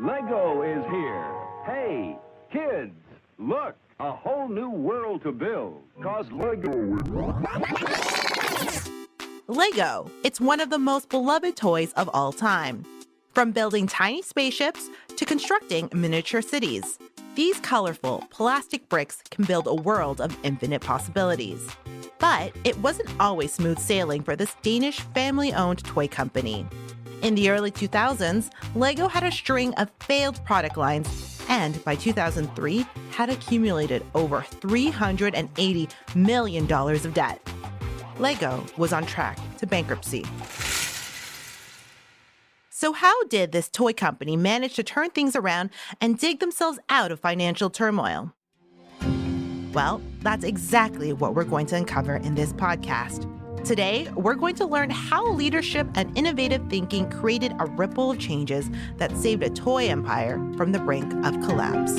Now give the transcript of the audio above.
Lego is here. Hey, kids, look, a whole new world to build. 'Cause Lego. It's one of the most beloved toys of all time. From building tiny spaceships to constructing miniature cities, these colorful plastic bricks can build a world of infinite possibilities. But it wasn't always smooth sailing for this Danish family-owned toy company. In the early 2000s, Lego had a string of failed product lines and by 2003 had accumulated over $380 million of debt. Lego was on track to bankruptcy. So how did this toy company manage to turn things around and dig themselves out of financial turmoil? Well, that's exactly what we're going to uncover in this podcast. Today, we're going to learn how leadership and innovative thinking created a ripple of changes that saved a toy empire from the brink of collapse.